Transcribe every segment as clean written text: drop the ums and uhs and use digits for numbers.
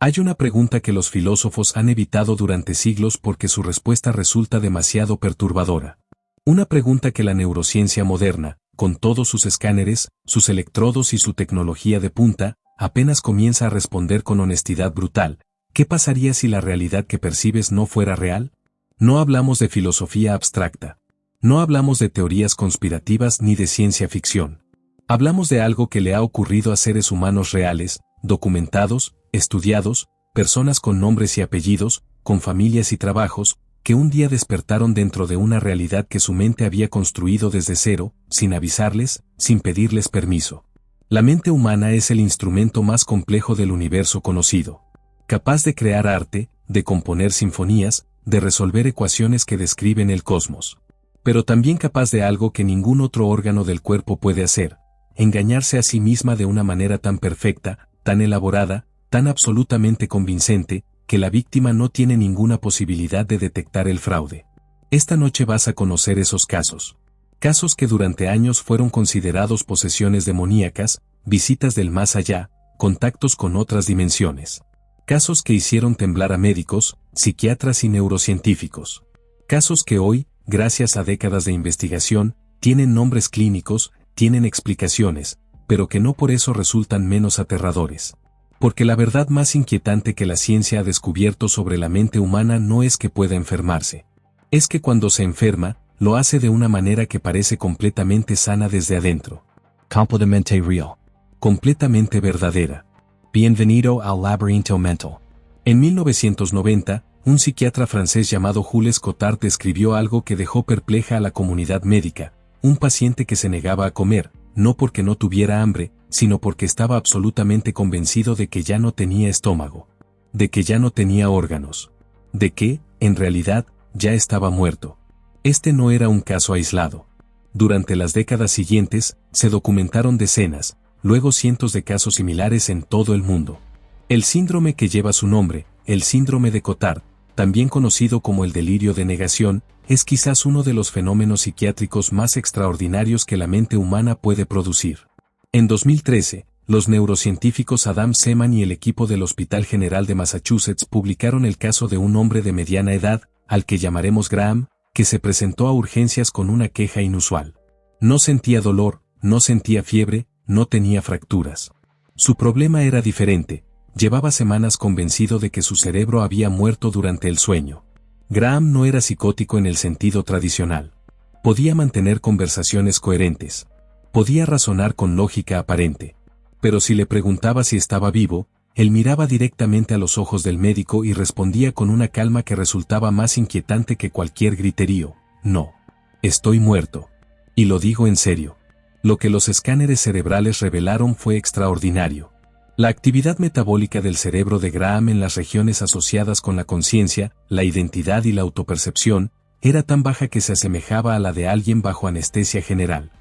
Hay una pregunta que los filósofos han evitado durante siglos porque su respuesta resulta demasiado perturbadora. Una pregunta que la neurociencia moderna, con todos sus escáneres, sus electrodos y su tecnología de punta, apenas comienza a responder con honestidad brutal. ¿Qué pasaría si la realidad que percibes no fuera real? No hablamos de filosofía abstracta. No hablamos de teorías conspirativas ni de ciencia ficción. Hablamos de algo que le ha ocurrido a seres humanos reales, documentados, estudiados, personas con nombres y apellidos, con familias y trabajos, que un día despertaron dentro de una realidad que su mente había construido desde cero, sin avisarles, sin pedirles permiso. La mente humana es el instrumento más complejo del universo conocido. Capaz de crear arte, de componer sinfonías, de resolver ecuaciones que describen el cosmos. Pero también capaz de algo que ningún otro órgano del cuerpo puede hacer: engañarse a sí misma de una manera tan perfecta, tan elaborada, tan absolutamente convincente, que la víctima no tiene ninguna posibilidad de detectar el fraude. Esta noche vas a conocer esos casos. Casos que durante años fueron considerados posesiones demoníacas, visitas del más allá, contactos con otras dimensiones. Casos que hicieron temblar a médicos, psiquiatras y neurocientíficos. Casos que hoy, gracias a décadas de investigación, tienen nombres clínicos, tienen explicaciones, pero que no por eso resultan menos aterradores. Porque la verdad más inquietante que la ciencia ha descubierto sobre la mente humana no es que pueda enfermarse. Es que cuando se enferma, lo hace de una manera que parece completamente sana desde adentro. Completamente real. Completamente verdadera. Bienvenido al laberinto mental. En 1990, un psiquiatra francés llamado Jules Cotard describió algo que dejó perpleja a la comunidad médica: un paciente que se negaba a comer, no porque no tuviera hambre, sino porque estaba absolutamente convencido de que ya no tenía estómago, de que ya no tenía órganos, de que, en realidad, ya estaba muerto. Este no era un caso aislado. Durante las décadas siguientes, se documentaron decenas, luego cientos de casos similares en todo el mundo. El síndrome que lleva su nombre, el síndrome de Cotard, también conocido como el delirio de negación, es quizás uno de los fenómenos psiquiátricos más extraordinarios que la mente humana puede producir. En 2013, los neurocientíficos Adam Seman y el equipo del Hospital General de Massachusetts publicaron el caso de un hombre de mediana edad, al que llamaremos Graham, que se presentó a urgencias con una queja inusual. No sentía dolor, no sentía fiebre, no tenía fracturas. Su problema era diferente: llevaba semanas convencido de que su cerebro había muerto durante el sueño. Graham no era psicótico en el sentido tradicional. Podía mantener conversaciones coherentes. Podía razonar con lógica aparente. Pero si le preguntaba si estaba vivo, él miraba directamente a los ojos del médico y respondía con una calma que resultaba más inquietante que cualquier griterío: no. Estoy muerto. Y lo digo en serio. Lo que los escáneres cerebrales revelaron fue extraordinario. La actividad metabólica del cerebro de Graham en las regiones asociadas con la conciencia, la identidad y la autopercepción, era tan baja que se asemejaba a la de alguien bajo anestesia general.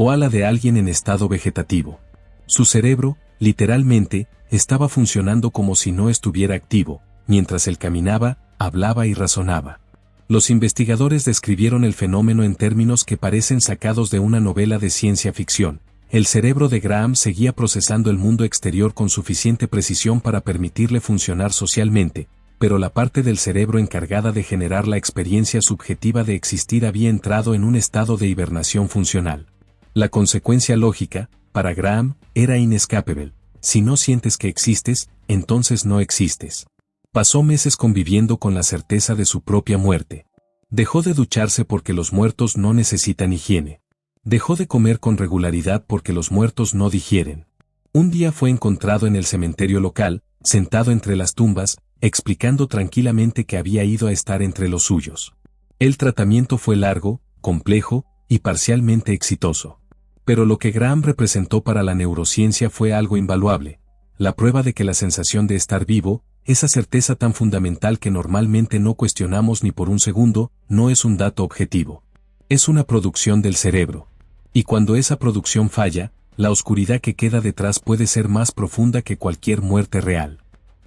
O a la de alguien en estado vegetativo. Su cerebro, literalmente, estaba funcionando como si no estuviera activo, mientras él caminaba, hablaba y razonaba. Los investigadores describieron el fenómeno en términos que parecen sacados de una novela de ciencia ficción. El cerebro de Graham seguía procesando el mundo exterior con suficiente precisión para permitirle funcionar socialmente, pero la parte del cerebro encargada de generar la experiencia subjetiva de existir había entrado en un estado de hibernación funcional. La consecuencia lógica, para Graham, era inescapable: si no sientes que existes, entonces no existes. Pasó meses conviviendo con la certeza de su propia muerte. Dejó de ducharse porque los muertos no necesitan higiene. Dejó de comer con regularidad porque los muertos no digieren. Un día fue encontrado en el cementerio local, sentado entre las tumbas, explicando tranquilamente que había ido a estar entre los suyos. El tratamiento fue largo, complejo y parcialmente exitoso. Pero lo que Graham representó para la neurociencia fue algo invaluable: la prueba de que la sensación de estar vivo, esa certeza tan fundamental que normalmente no cuestionamos ni por un segundo, no es un dato objetivo. Es una producción del cerebro. Y cuando esa producción falla, la oscuridad que queda detrás puede ser más profunda que cualquier muerte real.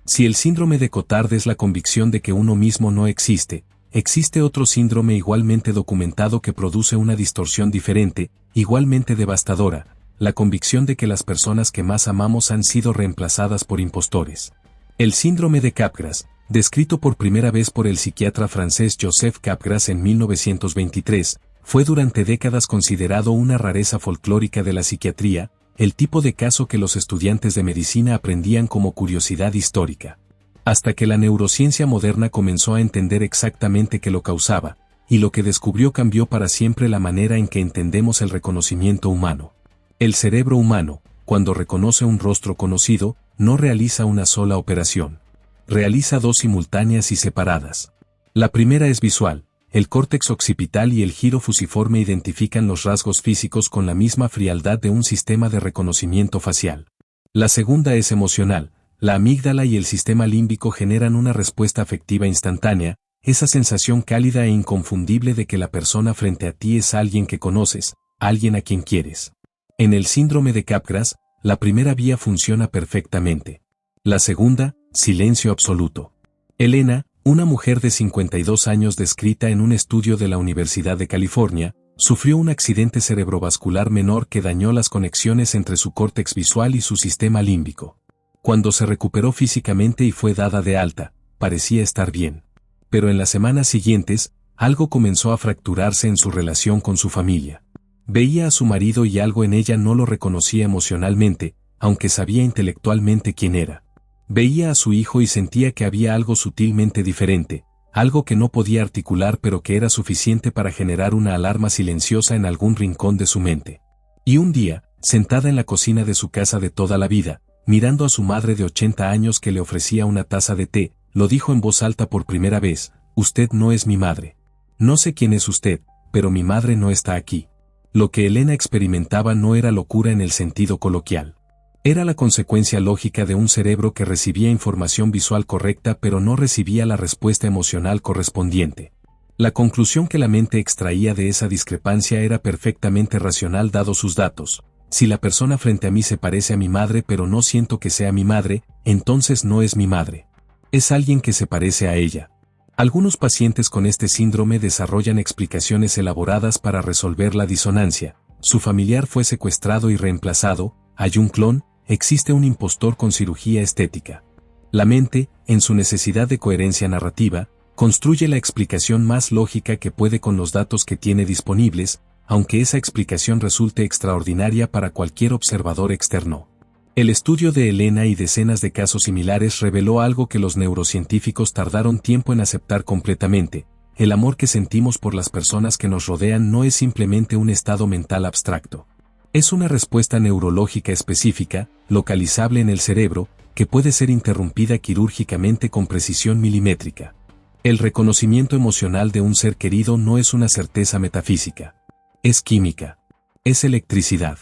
Si el síndrome de Cotard es la convicción de que uno mismo no existe, existe otro síndrome igualmente documentado que produce una distorsión diferente, igualmente devastadora: la convicción de que las personas que más amamos han sido reemplazadas por impostores. El síndrome de Capgras, descrito por primera vez por el psiquiatra francés Joseph Capgras en 1923, fue durante décadas considerado una rareza folclórica de la psiquiatría, el tipo de caso que los estudiantes de medicina aprendían como curiosidad histórica. Hasta que la neurociencia moderna comenzó a entender exactamente qué lo causaba, y lo que descubrió cambió para siempre la manera en que entendemos el reconocimiento humano. El cerebro humano, cuando reconoce un rostro conocido, no realiza una sola operación. Realiza dos simultáneas y separadas. La primera es visual. El córtex occipital y el giro fusiforme identifican los rasgos físicos con la misma frialdad de un sistema de reconocimiento facial. La segunda es emocional. La amígdala y el sistema límbico generan una respuesta afectiva instantánea, esa sensación cálida e inconfundible de que la persona frente a ti es alguien que conoces, alguien a quien quieres. En el síndrome de Capgras, la primera vía funciona perfectamente. La segunda, silencio absoluto. Elena, una mujer de 52 años descrita en un estudio de la Universidad de California, sufrió un accidente cerebrovascular menor que dañó las conexiones entre su córtex visual y su sistema límbico. Cuando se recuperó físicamente y fue dada de alta, parecía estar bien. Pero en las semanas siguientes, algo comenzó a fracturarse en su relación con su familia. Veía a su marido y algo en ella no lo reconocía emocionalmente, aunque sabía intelectualmente quién era. Veía a su hijo y sentía que había algo sutilmente diferente, algo que no podía articular pero que era suficiente para generar una alarma silenciosa en algún rincón de su mente. Y un día, sentada en la cocina de su casa de toda la vida, mirando a su madre de 80 años que le ofrecía una taza de té, lo dijo en voz alta por primera vez: «Usted no es mi madre. No sé quién es usted, pero mi madre no está aquí». Lo que Elena experimentaba no era locura en el sentido coloquial. Era la consecuencia lógica de un cerebro que recibía información visual correcta pero no recibía la respuesta emocional correspondiente. La conclusión que la mente extraía de esa discrepancia era perfectamente racional dado sus datos. Si la persona frente a mí se parece a mi madre pero no siento que sea mi madre, entonces no es mi madre. Es alguien que se parece a ella. Algunos pacientes con este síndrome desarrollan explicaciones elaboradas para resolver la disonancia. Su familiar fue secuestrado y reemplazado, hay un clon, existe un impostor con cirugía estética. La mente, en su necesidad de coherencia narrativa, construye la explicación más lógica que puede con los datos que tiene disponibles, aunque esa explicación resulte extraordinaria para cualquier observador externo. El estudio de Elena y decenas de casos similares reveló algo que los neurocientíficos tardaron tiempo en aceptar completamente: el amor que sentimos por las personas que nos rodean no es simplemente un estado mental abstracto. Es una respuesta neurológica específica, localizable en el cerebro, que puede ser interrumpida quirúrgicamente con precisión milimétrica. El reconocimiento emocional de un ser querido no es una certeza metafísica. Es química. Es electricidad.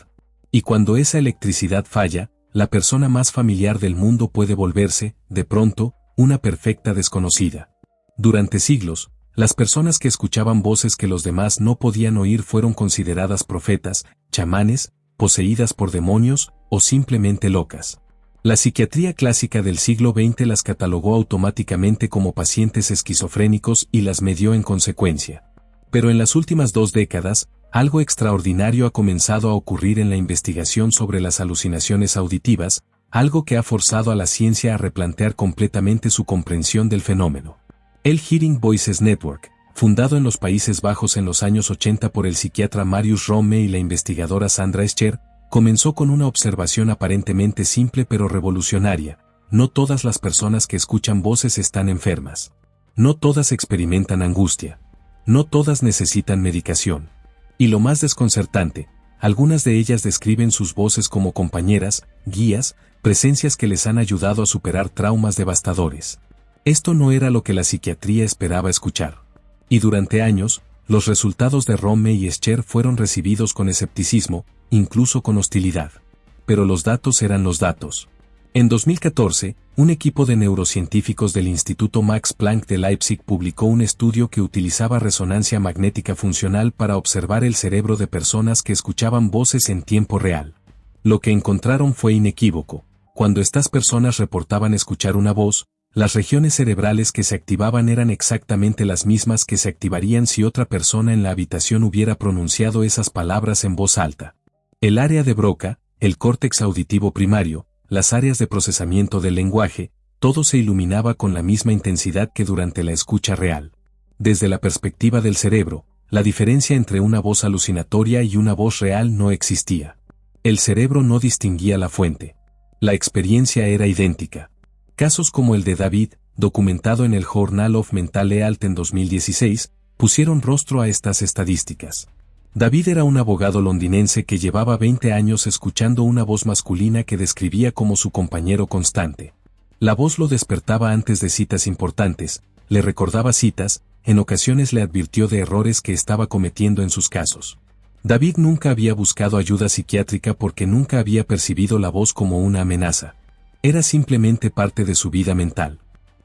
Y cuando esa electricidad falla, la persona más familiar del mundo puede volverse, de pronto, una perfecta desconocida. Durante siglos, las personas que escuchaban voces que los demás no podían oír fueron consideradas profetas, chamanes, poseídas por demonios, o simplemente locas. La psiquiatría clásica del siglo XX las catalogó automáticamente como pacientes esquizofrénicos y las medió en consecuencia. Pero en las últimas 2 décadas, algo extraordinario ha comenzado a ocurrir en la investigación sobre las alucinaciones auditivas, algo que ha forzado a la ciencia a replantear completamente su comprensión del fenómeno. El Hearing Voices Network, fundado en los Países Bajos en los años 80 por el psiquiatra Marius Romme y la investigadora Sandra Escher, comenzó con una observación aparentemente simple pero revolucionaria: no todas las personas que escuchan voces están enfermas. No todas experimentan angustia. No todas necesitan medicación. Y lo más desconcertante, algunas de ellas describen sus voces como compañeras, guías, presencias que les han ayudado a superar traumas devastadores. Esto no era lo que la psiquiatría esperaba escuchar. Y durante años, los resultados de Romme y Escher fueron recibidos con escepticismo, incluso con hostilidad. Pero los datos eran los datos. En 2014, un equipo de neurocientíficos del Instituto Max Planck de Leipzig publicó un estudio que utilizaba resonancia magnética funcional para observar el cerebro de personas que escuchaban voces en tiempo real. Lo que encontraron fue inequívoco: cuando estas personas reportaban escuchar una voz, las regiones cerebrales que se activaban eran exactamente las mismas que se activarían si otra persona en la habitación hubiera pronunciado esas palabras en voz alta. El área de Broca, el córtex auditivo primario, las áreas de procesamiento del lenguaje, Todo se iluminaba con la misma intensidad que durante la escucha real. Desde la perspectiva del cerebro, la diferencia entre una voz alucinatoria y una voz real no existía. El cerebro no distinguía la fuente. La experiencia era idéntica. Casos como el de David, documentado en el Journal of Mental Health en 2016, pusieron rostro a estas estadísticas. David era un abogado londinense que llevaba 20 años escuchando una voz masculina que describía como su compañero constante. La voz lo despertaba antes de citas importantes, le recordaba citas, en ocasiones le advirtió de errores que estaba cometiendo en sus casos. David nunca había buscado ayuda psiquiátrica porque nunca había percibido la voz como una amenaza. Era simplemente parte de su vida mental.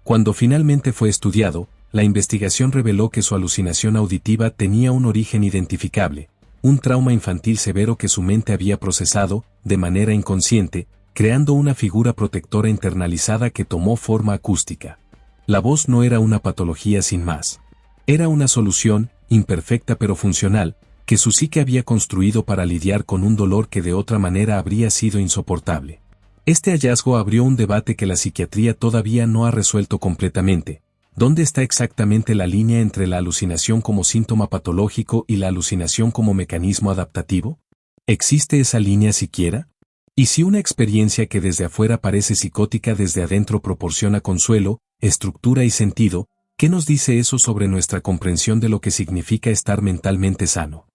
Cuando finalmente fue estudiado, la investigación reveló que su alucinación auditiva tenía un origen identificable, un trauma infantil severo que su mente había procesado, de manera inconsciente, creando una figura protectora internalizada que tomó forma acústica. La voz no era una patología sin más. Era una solución, imperfecta pero funcional, que su psique había construido para lidiar con un dolor que de otra manera habría sido insoportable. Este hallazgo abrió un debate que la psiquiatría todavía no ha resuelto completamente. ¿Dónde está exactamente la línea entre la alucinación como síntoma patológico y la alucinación como mecanismo adaptativo? ¿Existe esa línea siquiera? ¿Y si una experiencia que desde afuera parece psicótica desde adentro proporciona consuelo, estructura y sentido, qué nos dice eso sobre nuestra comprensión de lo que significa estar mentalmente sano?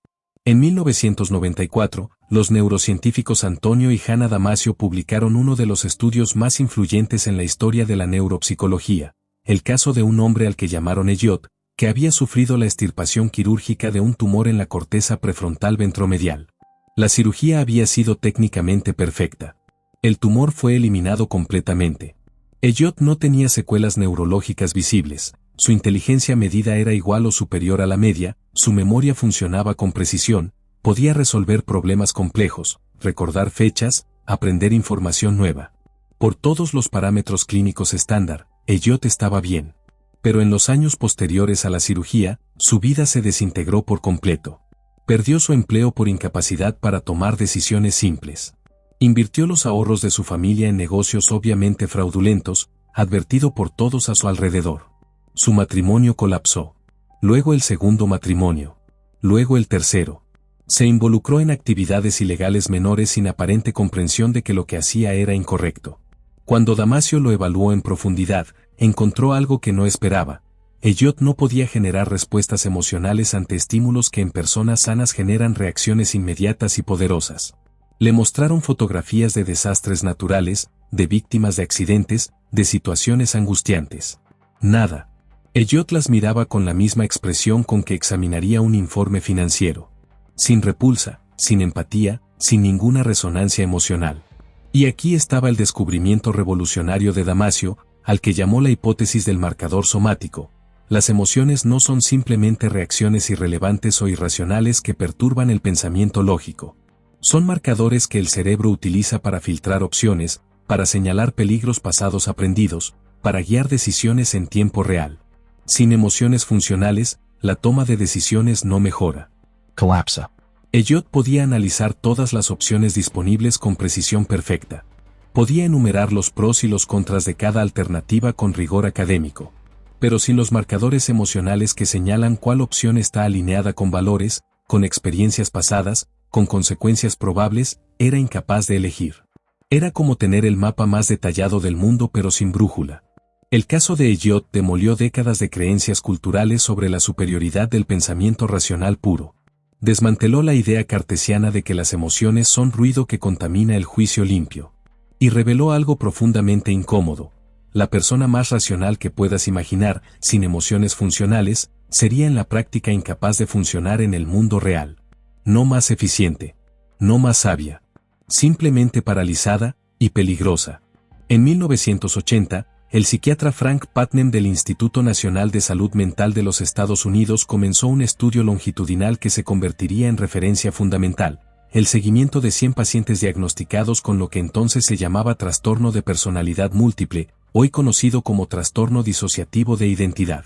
En 1994, los neurocientíficos Antonio y Hannah Damasio publicaron uno de los estudios más influyentes en la historia de la neuropsicología, el caso de un hombre al que llamaron Elliot, que había sufrido la extirpación quirúrgica de un tumor en la corteza prefrontal ventromedial. La cirugía había sido técnicamente perfecta. El tumor fue eliminado completamente. Elliot no tenía secuelas neurológicas visibles, su inteligencia medida era igual o superior a la media, su memoria funcionaba con precisión, podía resolver problemas complejos, recordar fechas, aprender información nueva. Por todos los parámetros clínicos estándar, Elliot estaba bien. Pero en los años posteriores a la cirugía, su vida se desintegró por completo. Perdió su empleo por incapacidad para tomar decisiones simples. Invirtió los ahorros de su familia en negocios obviamente fraudulentos, advertido por todos a su alrededor. Su matrimonio colapsó. Luego el segundo matrimonio. Luego el tercero. Se involucró en actividades ilegales menores sin aparente comprensión de que lo que hacía era incorrecto. Cuando Damasio lo evaluó en profundidad, encontró algo que no esperaba. Elliot no podía generar respuestas emocionales ante estímulos que en personas sanas generan reacciones inmediatas y poderosas. Le mostraron fotografías de desastres naturales, de víctimas de accidentes, de situaciones angustiantes. Nada. Elliot las miraba con la misma expresión con que examinaría un informe financiero. Sin repulsa, sin empatía, sin ninguna resonancia emocional. Y aquí estaba el descubrimiento revolucionario de Damasio, al que llamó la hipótesis del marcador somático. Las emociones no son simplemente reacciones irrelevantes o irracionales que perturban el pensamiento lógico. Son marcadores que el cerebro utiliza para filtrar opciones, para señalar peligros pasados aprendidos, para guiar decisiones en tiempo real. Sin emociones funcionales, la toma de decisiones no mejora. Colapsa. Elliot podía analizar todas las opciones disponibles con precisión perfecta. Podía enumerar los pros y los contras de cada alternativa con rigor académico. Pero sin los marcadores emocionales que señalan cuál opción está alineada con valores, con experiencias pasadas, con consecuencias probables, era incapaz de elegir. Era como tener el mapa más detallado del mundo pero sin brújula. El caso de Elliot demolió décadas de creencias culturales sobre la superioridad del pensamiento racional puro. Desmanteló la idea cartesiana de que las emociones son ruido que contamina el juicio limpio. Y reveló algo profundamente incómodo. La persona más racional que puedas imaginar, sin emociones funcionales, sería en la práctica incapaz de funcionar en el mundo real. No más eficiente. No más sabia. Simplemente paralizada y peligrosa. En 1980, el psiquiatra Frank Putnam del Instituto Nacional de Salud Mental de los Estados Unidos comenzó un estudio longitudinal que se convertiría en referencia fundamental, el seguimiento de 100 pacientes diagnosticados con lo que entonces se llamaba trastorno de personalidad múltiple, hoy conocido como trastorno disociativo de identidad.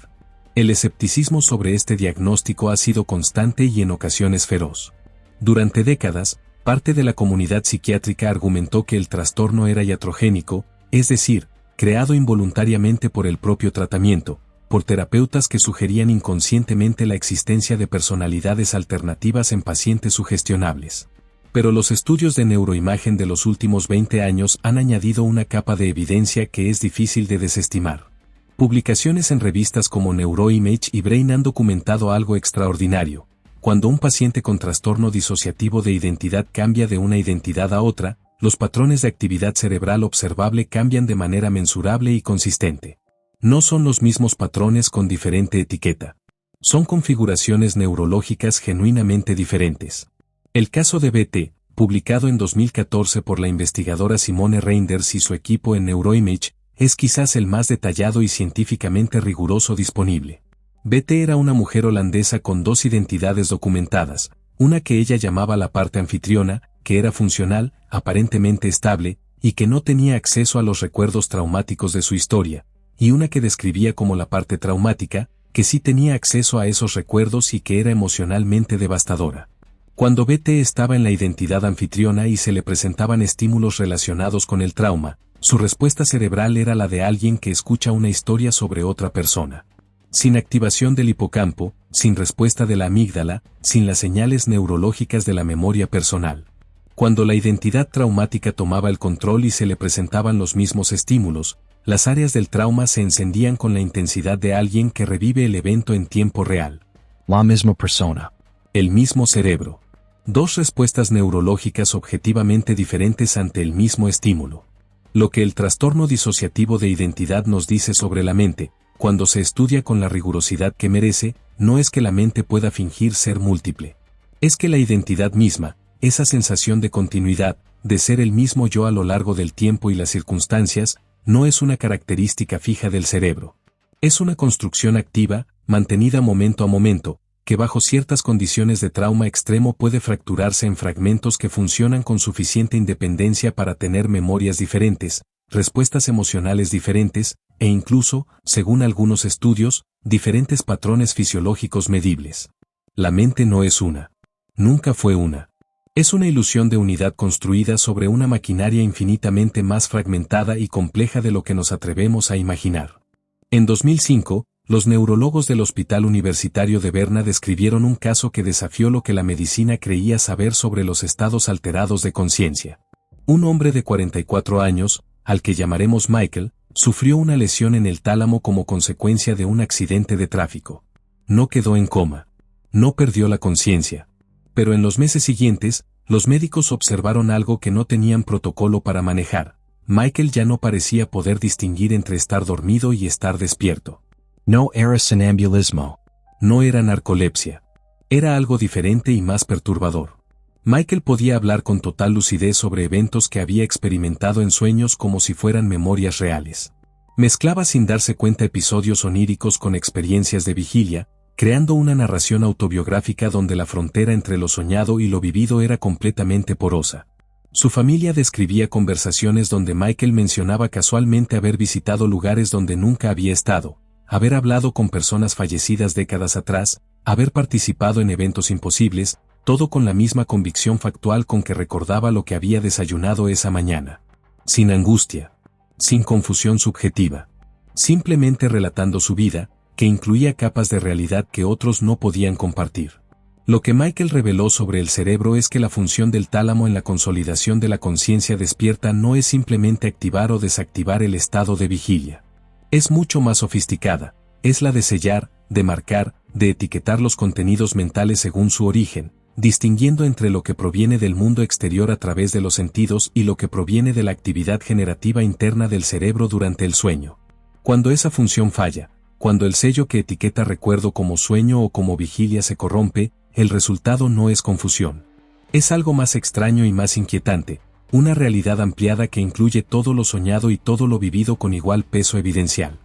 El escepticismo sobre este diagnóstico ha sido constante y en ocasiones feroz. Durante décadas, parte de la comunidad psiquiátrica argumentó que el trastorno era iatrogénico, es decir, creado involuntariamente por el propio tratamiento, por terapeutas que sugerían inconscientemente la existencia de personalidades alternativas en pacientes sugestionables. Pero los estudios de neuroimagen de los últimos 20 años han añadido una capa de evidencia que es difícil de desestimar. Publicaciones en revistas como Neuroimage y Brain han documentado algo extraordinario. Cuando un paciente con trastorno disociativo de identidad cambia de una identidad a otra, los patrones de actividad cerebral observable cambian de manera mensurable y consistente. No son los mismos patrones con diferente etiqueta. Son configuraciones neurológicas genuinamente diferentes. El caso de BT, publicado en 2014 por la investigadora Simone Reinders y su equipo en Neuroimage, es quizás el más detallado y científicamente riguroso disponible. BT era una mujer holandesa con dos identidades documentadas, una que ella llamaba la parte anfitriona, que era funcional, aparentemente estable, y que no tenía acceso a los recuerdos traumáticos de su historia, y una que describía como la parte traumática, que sí tenía acceso a esos recuerdos y que era emocionalmente devastadora. Cuando BT estaba en la identidad anfitriona y se le presentaban estímulos relacionados con el trauma, su respuesta cerebral era la de alguien que escucha una historia sobre otra persona. Sin activación del hipocampo, sin respuesta de la amígdala, sin las señales neurológicas de la memoria personal. Cuando la identidad traumática tomaba el control y se le presentaban los mismos estímulos, las áreas del trauma se encendían con la intensidad de alguien que revive el evento en tiempo real. La misma persona. El mismo cerebro. Dos respuestas neurológicas objetivamente diferentes ante el mismo estímulo. Lo que el trastorno disociativo de identidad nos dice sobre la mente, cuando se estudia con la rigurosidad que merece, no es que la mente pueda fingir ser múltiple. Es que la identidad misma, esa sensación de continuidad, de ser el mismo yo a lo largo del tiempo y las circunstancias, no es una característica fija del cerebro. Es una construcción activa, mantenida momento a momento, que bajo ciertas condiciones de trauma extremo puede fracturarse en fragmentos que funcionan con suficiente independencia para tener memorias diferentes, respuestas emocionales diferentes, e incluso, según algunos estudios, diferentes patrones fisiológicos medibles. La mente no es una. Nunca fue una. Es una ilusión de unidad construida sobre una maquinaria infinitamente más fragmentada y compleja de lo que nos atrevemos a imaginar. En 2005, los neurólogos del Hospital Universitario de Berna describieron un caso que desafió lo que la medicina creía saber sobre los estados alterados de conciencia. Un hombre de 44 años, al que llamaremos Michael, sufrió una lesión en el tálamo como consecuencia de un accidente de tráfico. No quedó en coma. No perdió la conciencia. Pero en los meses siguientes, los médicos observaron algo que no tenían protocolo para manejar. Michael ya no parecía poder distinguir entre estar dormido y estar despierto. No era sonambulismo. No era narcolepsia. Era algo diferente y más perturbador. Michael podía hablar con total lucidez sobre eventos que había experimentado en sueños como si fueran memorias reales. Mezclaba sin darse cuenta episodios oníricos con experiencias de vigilia, creando una narración autobiográfica donde la frontera entre lo soñado y lo vivido era completamente porosa. Su familia describía conversaciones donde Michael mencionaba casualmente haber visitado lugares donde nunca había estado, haber hablado con personas fallecidas décadas atrás, haber participado en eventos imposibles, todo con la misma convicción factual con que recordaba lo que había desayunado esa mañana. Sin angustia. Sin confusión subjetiva. Simplemente relatando su vida, que incluía capas de realidad que otros no podían compartir. Lo que Michael reveló sobre el cerebro es que la función del tálamo en la consolidación de la conciencia despierta no es simplemente activar o desactivar el estado de vigilia. Es mucho más sofisticada, es la de sellar, de marcar, de etiquetar los contenidos mentales según su origen, distinguiendo entre lo que proviene del mundo exterior a través de los sentidos y lo que proviene de la actividad generativa interna del cerebro durante el sueño. Cuando esa función falla, cuando el sello que etiqueta recuerdo como sueño o como vigilia se corrompe, el resultado no es confusión. Es algo más extraño y más inquietante, una realidad ampliada que incluye todo lo soñado y todo lo vivido con igual peso evidencial.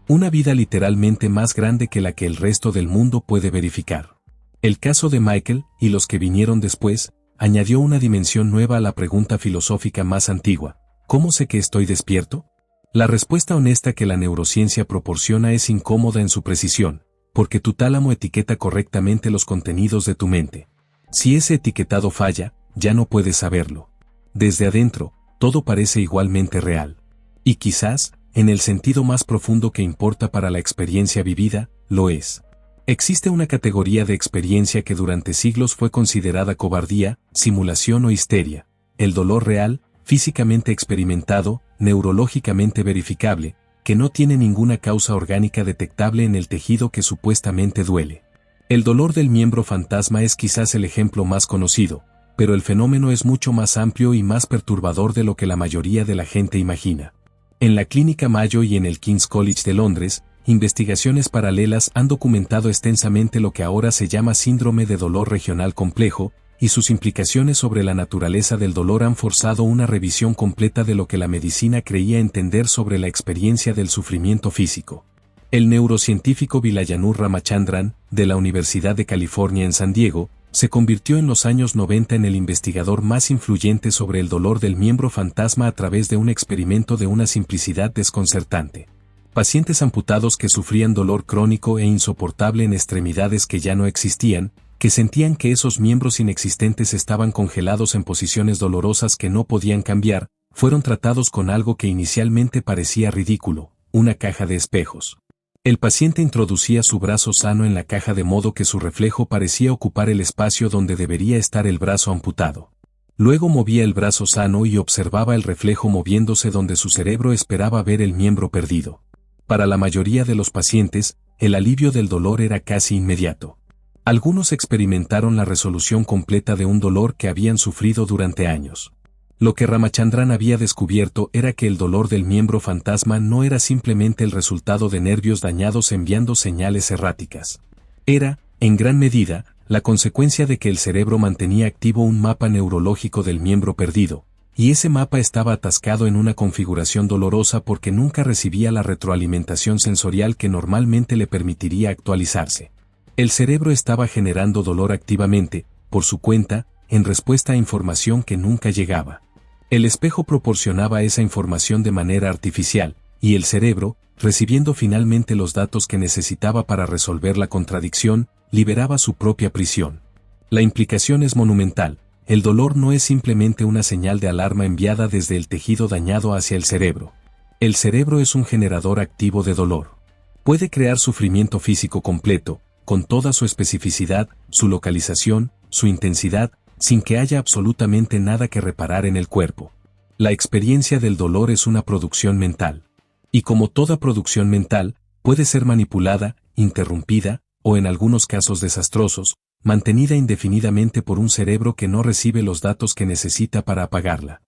Una vida literalmente más grande que la que el resto del mundo puede verificar. El caso de Michael, y los que vinieron después, añadió una dimensión nueva a la pregunta filosófica más antigua: ¿cómo sé que estoy despierto? La respuesta honesta que la neurociencia proporciona es incómoda en su precisión, porque tu tálamo etiqueta correctamente los contenidos de tu mente. Si ese etiquetado falla, ya no puedes saberlo. Desde adentro, todo parece igualmente real. Y quizás, en el sentido más profundo que importa para la experiencia vivida, lo es. Existe una categoría de experiencia que durante siglos fue considerada cobardía, simulación o histeria: el dolor real, físicamente experimentado, neurológicamente verificable, que no tiene ninguna causa orgánica detectable en el tejido que supuestamente duele. El dolor del miembro fantasma es quizás el ejemplo más conocido, pero el fenómeno es mucho más amplio y más perturbador de lo que la mayoría de la gente imagina. En la Clínica Mayo y en el King's College de Londres, investigaciones paralelas han documentado extensamente lo que ahora se llama síndrome de dolor regional complejo, y sus implicaciones sobre la naturaleza del dolor han forzado una revisión completa de lo que la medicina creía entender sobre la experiencia del sufrimiento físico. El neurocientífico Vilayanur Ramachandran, de la Universidad de California en San Diego, se convirtió en los años 90 en el investigador más influyente sobre el dolor del miembro fantasma a través de un experimento de una simplicidad desconcertante. Pacientes amputados que sufrían dolor crónico e insoportable en extremidades que ya no existían, que sentían que esos miembros inexistentes estaban congelados en posiciones dolorosas que no podían cambiar, fueron tratados con algo que inicialmente parecía ridículo: una caja de espejos. El paciente introducía su brazo sano en la caja de modo que su reflejo parecía ocupar el espacio donde debería estar el brazo amputado. Luego movía el brazo sano y observaba el reflejo moviéndose donde su cerebro esperaba ver el miembro perdido. Para la mayoría de los pacientes, el alivio del dolor era casi inmediato. Algunos experimentaron la resolución completa de un dolor que habían sufrido durante años. Lo que Ramachandran había descubierto era que el dolor del miembro fantasma no era simplemente el resultado de nervios dañados enviando señales erráticas. Era, en gran medida, la consecuencia de que el cerebro mantenía activo un mapa neurológico del miembro perdido, y ese mapa estaba atascado en una configuración dolorosa porque nunca recibía la retroalimentación sensorial que normalmente le permitiría actualizarse. El cerebro estaba generando dolor activamente, por su cuenta, en respuesta a información que nunca llegaba. El espejo proporcionaba esa información de manera artificial, y el cerebro, recibiendo finalmente los datos que necesitaba para resolver la contradicción, liberaba su propia prisión. La implicación es monumental: el dolor no es simplemente una señal de alarma enviada desde el tejido dañado hacia el cerebro. El cerebro es un generador activo de dolor. Puede crear sufrimiento físico completo, con toda su especificidad, su localización, su intensidad, sin que haya absolutamente nada que reparar en el cuerpo. La experiencia del dolor es una producción mental. Y como toda producción mental, puede ser manipulada, interrumpida, o en algunos casos desastrosos, mantenida indefinidamente por un cerebro que no recibe los datos que necesita para apagarla.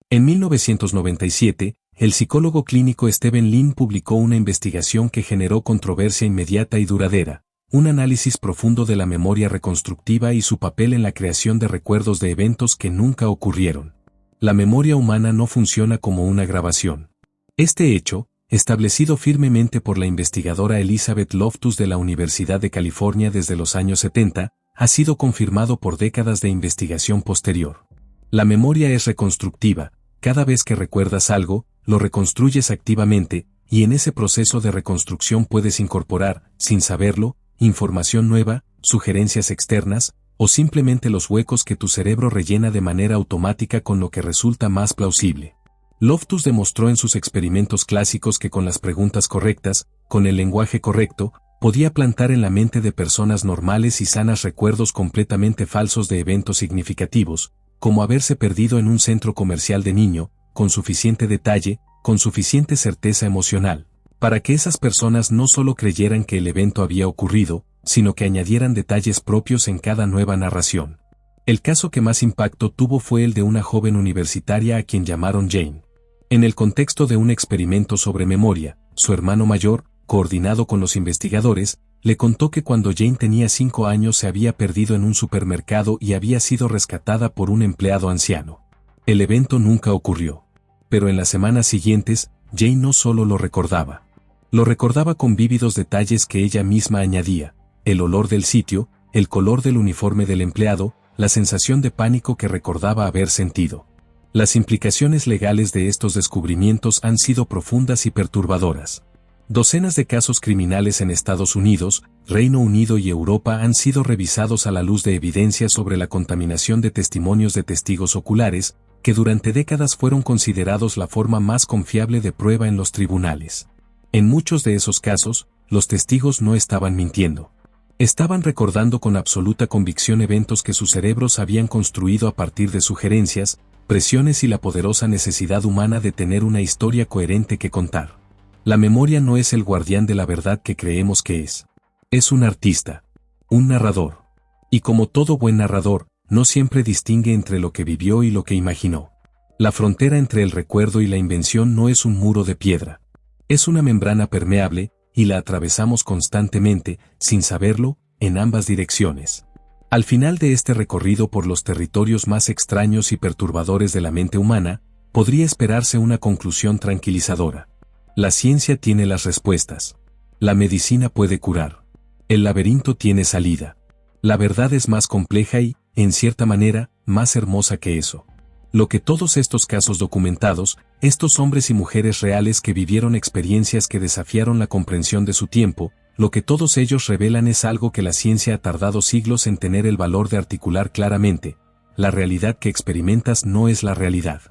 En 1997, el psicólogo clínico Stephen Lin publicó una investigación que generó controversia inmediata y duradera: un análisis profundo de la memoria reconstructiva y su papel en la creación de recuerdos de eventos que nunca ocurrieron. La memoria humana no funciona como una grabación. Este hecho, establecido firmemente por la investigadora Elizabeth Loftus de la Universidad de California desde los años 70, ha sido confirmado por décadas de investigación posterior. La memoria es reconstructiva: cada vez que recuerdas algo, lo reconstruyes activamente, y en ese proceso de reconstrucción puedes incorporar, sin saberlo, información nueva, sugerencias externas, o simplemente los huecos que tu cerebro rellena de manera automática con lo que resulta más plausible. Loftus demostró en sus experimentos clásicos que con las preguntas correctas, con el lenguaje correcto, podía plantar en la mente de personas normales y sanas recuerdos completamente falsos de eventos significativos, como haberse perdido en un centro comercial de niño, con suficiente detalle, con suficiente certeza emocional, para que esas personas no solo creyeran que el evento había ocurrido, sino que añadieran detalles propios en cada nueva narración. El caso que más impacto tuvo fue el de una joven universitaria a quien llamaron Jane. En el contexto de un experimento sobre memoria, su hermano mayor, coordinado con los investigadores, le contó que cuando Jane tenía 5 años se había perdido en un supermercado y había sido rescatada por un empleado anciano. El evento nunca ocurrió. Pero en las semanas siguientes, Jane no solo lo recordaba con vívidos detalles que ella misma añadía: el olor del sitio, el color del uniforme del empleado, la sensación de pánico que recordaba haber sentido. Las implicaciones legales de estos descubrimientos han sido profundas y perturbadoras. Docenas de casos criminales en Estados Unidos, Reino Unido y Europa han sido revisados a la luz de evidencia sobre la contaminación de testimonios de testigos oculares, que durante décadas fueron considerados la forma más confiable de prueba en los tribunales. En muchos de esos casos, los testigos no estaban mintiendo. Estaban recordando con absoluta convicción eventos que sus cerebros habían construido a partir de sugerencias, presiones y la poderosa necesidad humana de tener una historia coherente que contar. La memoria no es el guardián de la verdad que creemos que es. Es un artista. Un narrador. Y como todo buen narrador, no siempre distingue entre lo que vivió y lo que imaginó. La frontera entre el recuerdo y la invención no es un muro de piedra. Es una membrana permeable, y la atravesamos constantemente, sin saberlo, en ambas direcciones. Al final de este recorrido por los territorios más extraños y perturbadores de la mente humana, podría esperarse una conclusión tranquilizadora. La ciencia tiene las respuestas. La medicina puede curar. El laberinto tiene salida. La verdad es más compleja y, en cierta manera, más hermosa que eso. Lo que todos estos casos documentados, estos hombres y mujeres reales que vivieron experiencias que desafiaron la comprensión de su tiempo, lo que todos ellos revelan es algo que la ciencia ha tardado siglos en tener el valor de articular claramente. La realidad que experimentas no es la realidad.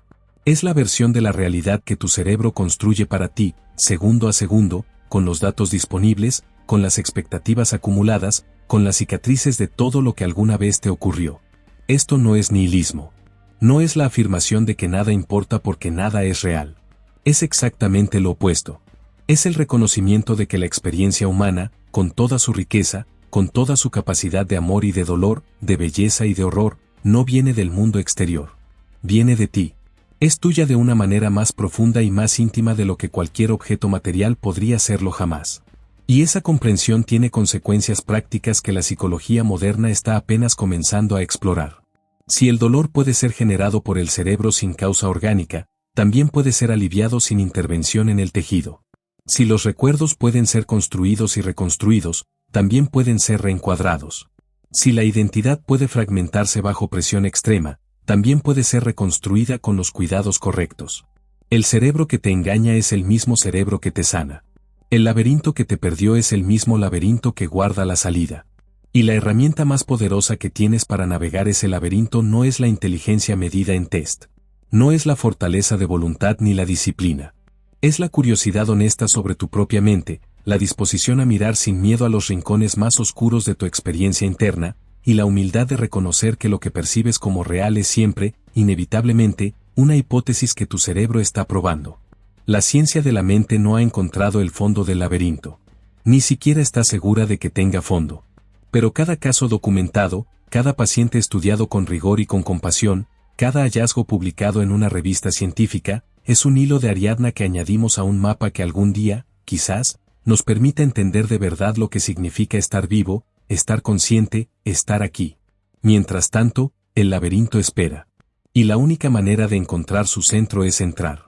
Es la versión de la realidad que tu cerebro construye para ti, segundo a segundo, con los datos disponibles, con las expectativas acumuladas, con las cicatrices de todo lo que alguna vez te ocurrió. Esto no es nihilismo. No es la afirmación de que nada importa porque nada es real. Es exactamente lo opuesto. Es el reconocimiento de que la experiencia humana, con toda su riqueza, con toda su capacidad de amor y de dolor, de belleza y de horror, no viene del mundo exterior. Viene de ti. Es tuya de una manera más profunda y más íntima de lo que cualquier objeto material podría serlo jamás. Y esa comprensión tiene consecuencias prácticas que la psicología moderna está apenas comenzando a explorar. Si el dolor puede ser generado por el cerebro sin causa orgánica, también puede ser aliviado sin intervención en el tejido. Si los recuerdos pueden ser construidos y reconstruidos, también pueden ser reencuadrados. Si la identidad puede fragmentarse bajo presión extrema, también puede ser reconstruida con los cuidados correctos. El cerebro que te engaña es el mismo cerebro que te sana. El laberinto que te perdió es el mismo laberinto que guarda la salida. Y la herramienta más poderosa que tienes para navegar ese laberinto no es la inteligencia medida en test. No es la fortaleza de voluntad ni la disciplina. Es la curiosidad honesta sobre tu propia mente, la disposición a mirar sin miedo a los rincones más oscuros de tu experiencia interna, y la humildad de reconocer que lo que percibes como real es siempre, inevitablemente, una hipótesis que tu cerebro está probando. La ciencia de la mente no ha encontrado el fondo del laberinto. Ni siquiera está segura de que tenga fondo. Pero cada caso documentado, cada paciente estudiado con rigor y con compasión, cada hallazgo publicado en una revista científica, es un hilo de Ariadna que añadimos a un mapa que algún día, quizás, nos permita entender de verdad lo que significa estar vivo, estar consciente, estar aquí. Mientras tanto, el laberinto espera. Y la única manera de encontrar su centro es entrar.